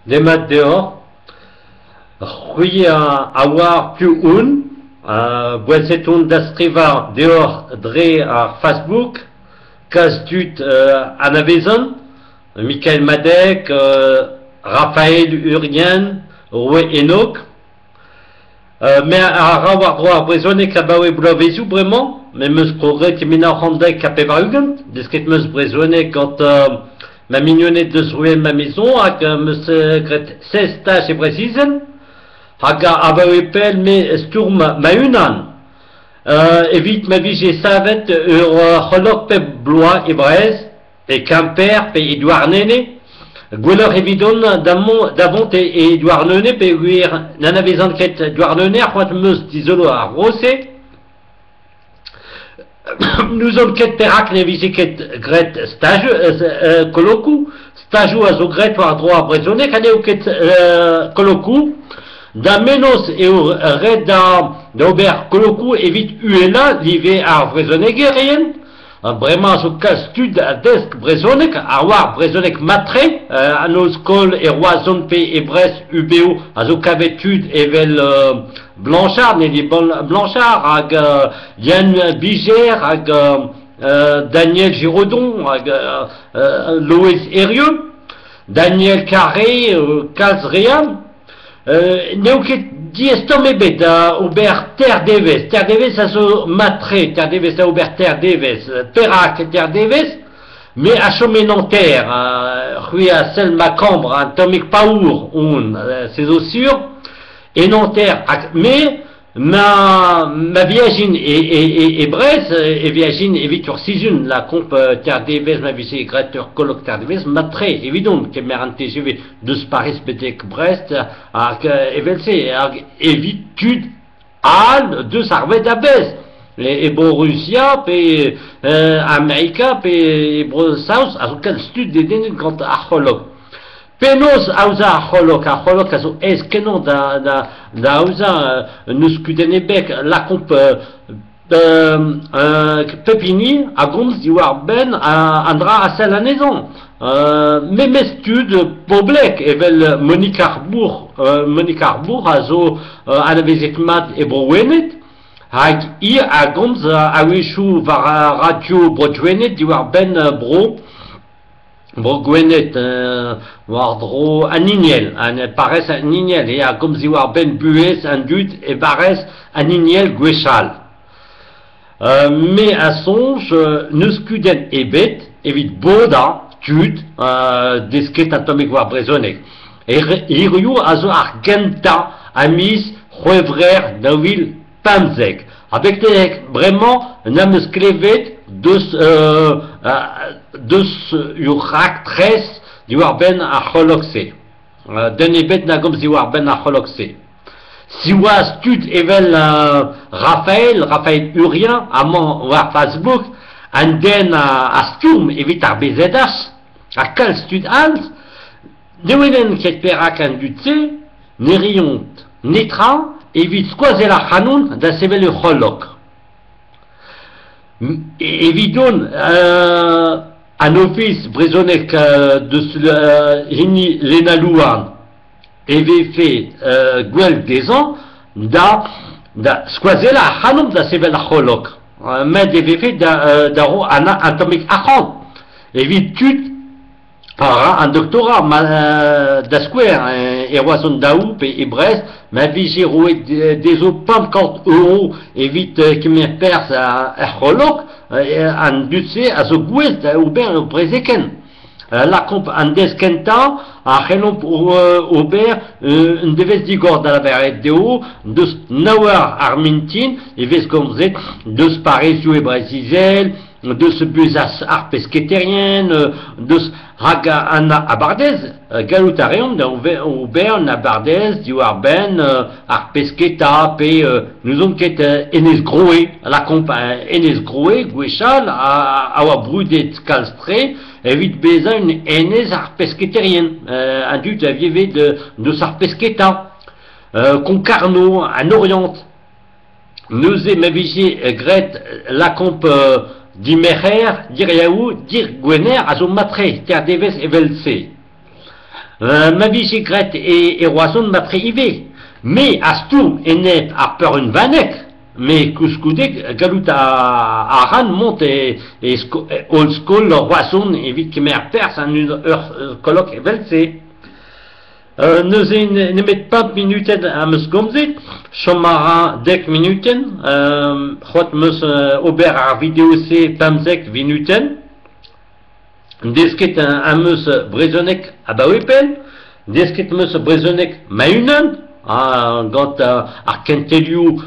des mat dehors, Rui awar più un, boisetun da skriva dehors dre ar Facebook, Kastut anavezon, Michael Madec, Raphaël Urien, Roué Enoch, mais à rawar brezonek a bawe blavezu vraiment, mais meus progrès mina randek a pevarugen, desket meus brezonek quand ma mignonnette de zrouer ma maison, ak meus gret 16 tâches et précises, ak a bawe pel me sturm ma unan, evit ma vie j'ai savet holok pe blois et brez, et Quimper, pe Edouard Nene, Gwelleur évidon d'avant et Edouard Nene, pe guir nanavezan ket Edouard Nene, ar meus d'isolo a Rossé, nous on ket perak ne vise ket gret stage, koloku, stajou a zo gret war droit a brezone, kane ou ket koloku, da menos e o red da ober koloku evit uela, live ar brezone gerien, vraiment so kastud a desk brezonek, a war brezonek matre, a nos kol e roazon pe e bres UBO, a zo kavetud evel Blanchard, ne di Blanchard, hag Yann Biger, hag Daniel Giraudon, hag Loïs Herieux, Daniel Carré, Kazream, neo ket diestom ebet ober Terre d'Eves. Terre d'Eves a zo matre, Terre d'Eves a ober Terre d'Eves, perak Terre d'Eves, mais a chome Nanterre, rui a sel macambre, un tomik paour, c'est zo sûr, et Nanterre, mais ma viagine et Brest, et viagine et vitur sizun, la comp Terre d'Eves, ma visée greteur colloque Terre d'Eves, matre, évidemment, que mer TGV de Paris betek Brest, evelce, évitude, al, de sarvet d'Abez, et Borussia, pe America, pe Brossaus, à auquel stud des dénus quand à Holog. Penos auza holok a zo eskenon da auza nous kudenebek la comp pepini a gomz diwar ben andra a sel anezon. Même étude poblek evel Monique Arbour a zo anavezet mat e browenet hag a gomz a wechou var radio browenet diwar ben bro Gwenet wardro aniniel, pares aniniel, et a comme si war ben bues un dut et pares aniniel gwechal. Mais à songe, neus kuden ebet, evit boda, tud, desket atomique war brezonek. Et iriou a zo argenta, amis, revrer, davil, pamzek. Avec vraiment, names klevet, dus urak tres diwar ben a holokse. Den ebet na gom diwar ben a holokse. Siwa stud evel Raphaël Urien, amant war Facebook, and den a stum evit ar bezedas, a kal stud alt, neuenen ket perak an dutse, neriont netra, evit skoazel ar hanoun da sevel ur holok. Évidon, un office brezonek de Lena Louan avait fait gwell des ans da squazela hanom da sevel a holok. Mais avait fait d'aro ana atomique achon. Évitud par un doctorat da square et roison daou et Brest ma vie j'ai roué des eaux 50 € et vite qui me perce à holok un dutse à ce gouest ou bien au préseken la comp un deskenta a helon pour Aubert une devez digor dans la verre de haut de Nauer Armintin et ves comme z de Paris et Brasizel de ce buzas art pesquetérien, de ce raga anna abardez, galutarium, d'Aubert, abardez, du arben, art pesqueta, pe, nous on ket enes groé, la compa enes groé, guéchal, a brudet calstré, évite beza une enes art pesquetérien, un dut à vievé de sart pesqueta, concarno, un orient, nous aimons gret, la comp, Dimerer, Diriaou, Dir Gwener, Azo Matre, Terre d'Eves Evelse. Ma vie secrète et roison m'a privé. Mais à Stoum et net à peur une vanek. Mais Kouskoudek, Galut à Ran monte et Old School, le roison évite que mère perse en une heure colloque et versé. Nous ne mettons pas de minutes à me scomzer. Chomara 10 minutes. Hot mus Aubert à vidéo c'est Tamzek minuten. Desket un mus Brezonek à Bawepel. Desket mus Brezonek Maunan. Gant Arkenteliu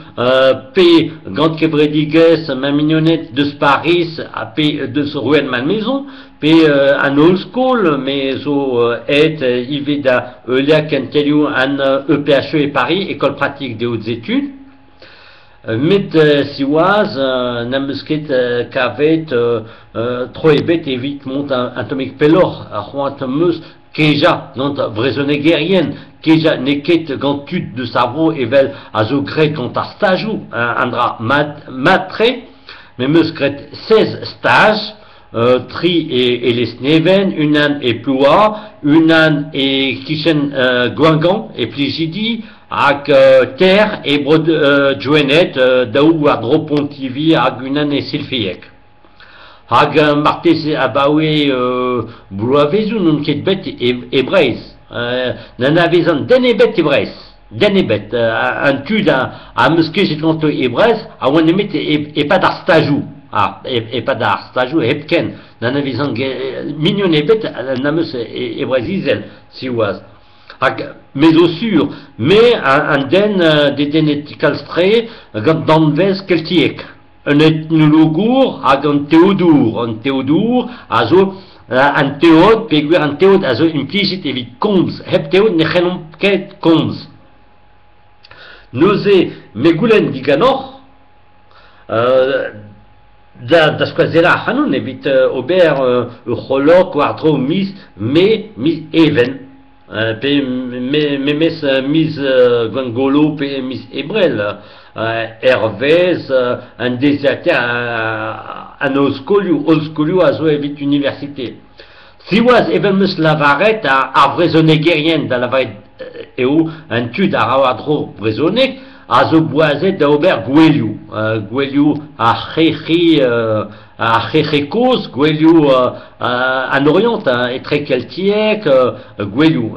P Gant Kebrediges ma mignonnette de Paris à P de Rouen ma maison P un old school mais zo est Iveda Elia Kenteliu un EPHE et Paris école pratique des hautes études mit siwaz namusket kavet troebet et vite monte un tomic pelor a roant mus Keja, non vraisonné guerrienne, Keja neket gantud de savon evel azogret quand à stajou, andra matre, mais muscret 16 stages, tri et les sneven, une an et ploua, une an et kishen guangan et plijidi, ak terre et brod joenet, daou adropontivi, ak une an et sylfiek. Hag martes abawe blouavezou non ket bet ebreiz. Nanavezan denebet ebreiz. Denebet. Un tud a muske jet kanto ebreiz a oan emet e pas d'ar stajou. E pas d'ar stajou hepken. Nanavezan mignon ebet namus ebreiz izel si oaz. Hag mezo sur. Me un den de denetikal stre gant danvez keltiek. Un ethnologour hag un théodour azo un théod peguer un théod azo implicit evit combs hep théod ne chenom ket combs noze megoulen diganor da skoazela hanon evit ober cholok wardro mis even pe mes mis gwangolo pe mis ebrel Hervez, un déserteur, un oscoliu à zo evit université. Si oaz evelmus lavaret a vrezone guerrienne da lavaret eo un tud a rawadro vrezonek a zo boazet da ober gweliu. Gweliu a chechekoz, gweliu an orient etre keltiek, gweliu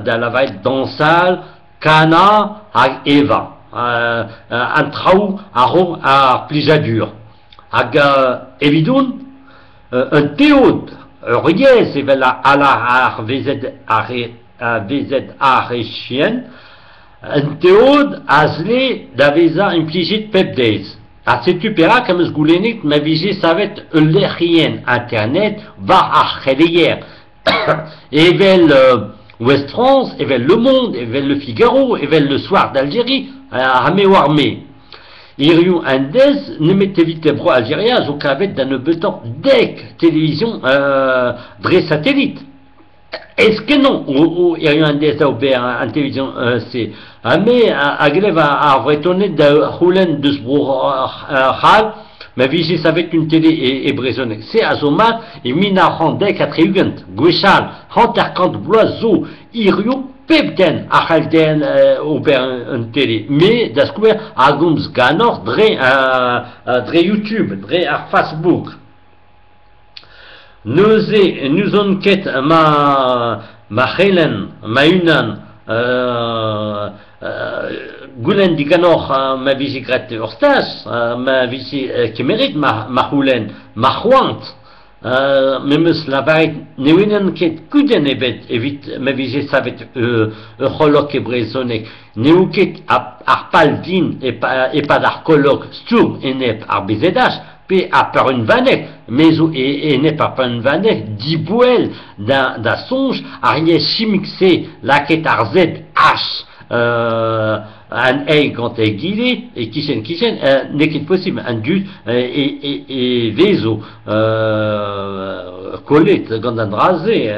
da lavaret dansal, kana hag eva. Un traou a plijadur. Hag evidoun, un théod, riez evel a la ar vezet arechien, un théod azle da veza implijit pep deiz. A setu pera kam eus goulenit ma vije savet lec'hien internet va ar c'heleier. Evel Ouest France, evel Le Monde, evel Le Figaro, evel Le Soir d'Algérie, Armé ou armé. Iriou Indez ne mette vite bro Algéria, zo kavet d'un betan dek télévision dre satellite. Est-ce que non? Ou Iriou Indez a ouvert un télévision c'est. Mais a grève a vretonné de roulen de sbrouhal, ma vie savait une télé et brisonnée. C'est Azoma et Minaran dek a triugent, Gouchal, Hanterkant Bloiseau, Iriou. Pepten a halden ober un télé, mais d'askouer a gomz ganor dre YouTube, dre ar Facebook. Nous on ket ma helen, ma unan, goulen di ganor ma visi gret urstas, ma visi kemerit ma houlen, ma c'hoant. Memus lavaret nevenen ket kuden ebet evit ma vije savet cholok e brezonek neu ket ar pal din e pa d'ar kolok stoum enep ar bezedaj pe a par un vanek mezo enep ar par un vanek dibouel da sonj ar ye chimikse laket ar zed h un ei quand est guidé et kishen n'est qu'il possible un dut et vezo collet quand un rasé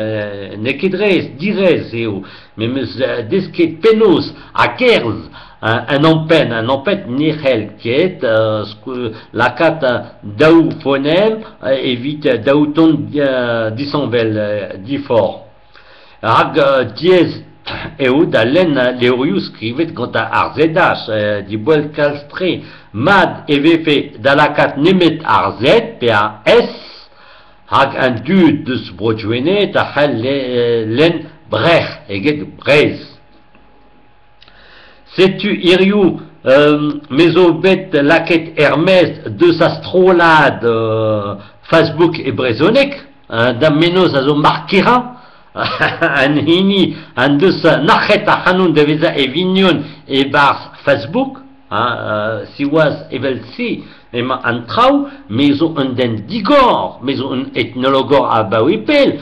n'est qu'il reste direz mais desket penos à 15 un empêne nihel qui est la carte daou phonème évite daouton disonvel dit fort. hag diez eud alen leurius scrivet quant à arzedash di boel calstré mad evefe dalakat nemet arzet PAS hag un dud de sbrodjuene ta len brech eget brez. Sais-tu iriou mesobet laket Hermès de sa strolade Facebook et Brezonek d'un menos azo marquera un hini un de sa nachet a hanoun de veza e vignon e bar Facebook si was evelsi ema an trau mezo un den digor mezo un ethnologor a bawipel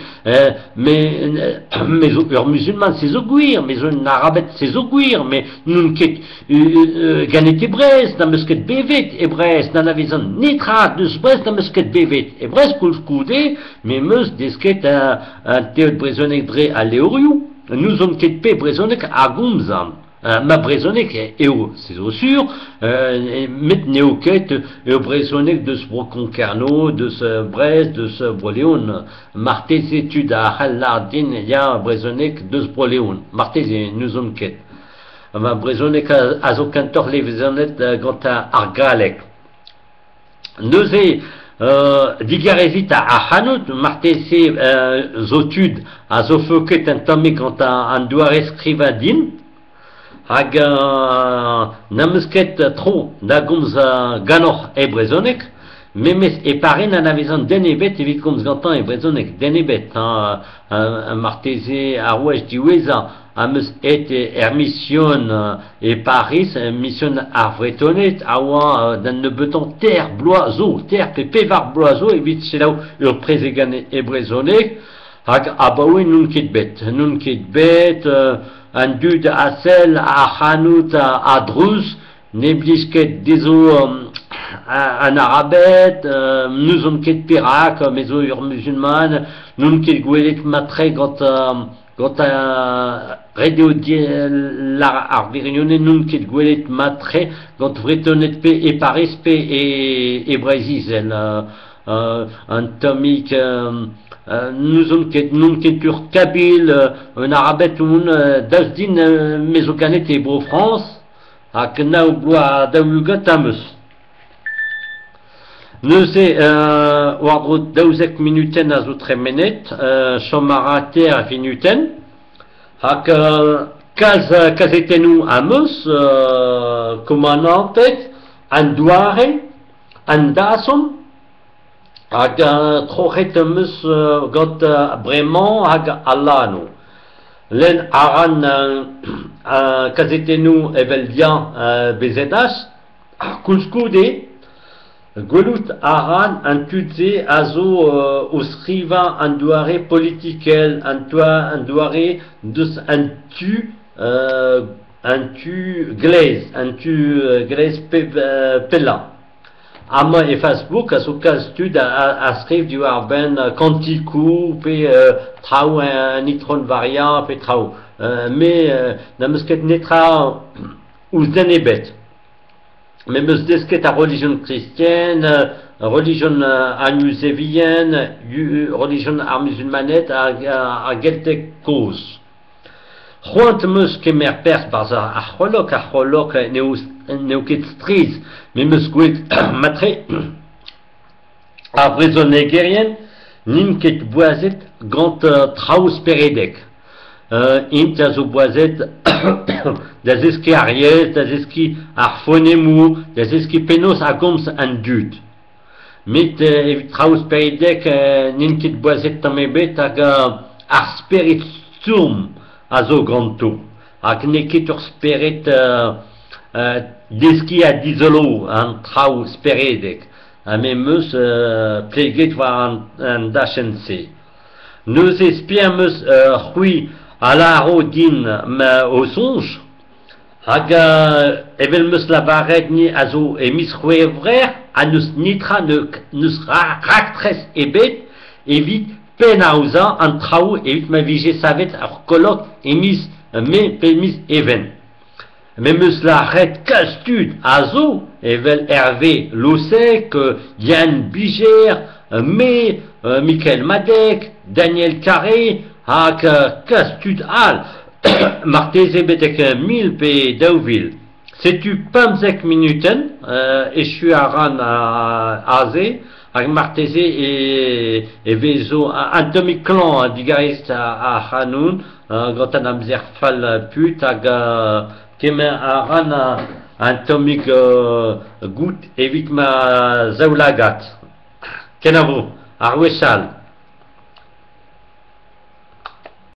mezo ur musulman se zo gwir mezo un arabet se zo gwir mais nun ket ganet e brez na meus ket bevet e brez na navezan netrat deus brez na meus ket bevet e brez koulz koude mais meus desket un teot brezonek dre a leoriou nous on ket pe brezonek a gomzan ma brezonek eo c'est sûr met neoket brezonek de ce concarno de ce brez de ce broléon martez étude à hallardin ya brezonek de ce broléon martez nous on ket ma brezonek azo kantor levezonet gant a argalek neuze digarezit a hanout martez zotud a zo feuket un tome gant an douare skrivadin hag nameusket tro da gomz ganor e brezonek memes e pare na navezan den ebet evit gomz gantan e brezonek den ebet marteze a rouaj diweza a meus et mission e Paris mission ar vretonet a oa dan ne beton ter bloazo ter pe pevar bloazo evit selaou ur prezegan e brezonek hag abaoe nun ket bet un dud a sel a hanout a druz ne blisket dezo an arabet nous on ket perak mezo ur musulman nun ket gwelet matre gant redeo ar virionne nun ket gwelet matre gant vretonet pe e Paris pe e brezizel un tomik nous on ket ur kabil un arabet un das din mezokanet e bro France hag nao bloa daougat ameus neuze war daouzek minuten a zo tremenet chomarater a finuten hag kazetenou ameus komanantet an douare an dasom hag trochet eus gant bremañ hag alano len aran kazetenou evel dian bezedas ar koulskoude gwelout aran an tutze a zo o skriva an douare politikel an douare deus an tu glez pella ama e Facebook a so kalstud a skriv du ar ben kantikou pe traoù un nitron variant pe traoù mais na meus ket netra ouz den ebet mais meus desket a religion chrétienne religion anusevienne religion ar musulmanet a geltek koz c'hoant meus kemer pers barz ar c'holok neo ket striz mais meus gouet matre a vrezonegerien nin ket boazet gant traoù speredek int a zo boazet da zeski ariez da zeski ar fonemou da zeski penos a gomz an dud met evit traoù speredek nin ket boazet tamebet hag ar spered sturm a zo ganto hag ne ket ur spered deski a dizolo an traoù speredek me meus pleget war an dachense neuze spier meus c'hwi a laro din o sonj hag evel meus lavaret ni a zo emis c'hwe evrer a neus nitra neus raktres ebet evit pen a ouza an traoù evit ma vije savet ar kolok emis pe emis even mais meus la ret kalstud a zo evel Hervé Lossec, Yann Biger, Michael Madec, Daniel Carré, hag kastud al, marteze betek 1000 pe daouvil. Setu 25 minuten, echu a ran aze, hag marteze e vezo un tomiklan digarist a hanoun, gant an amzer fall put, hag kemen a ran un tomik gout evit ma zaoulagat. Kenavo, ar wechal.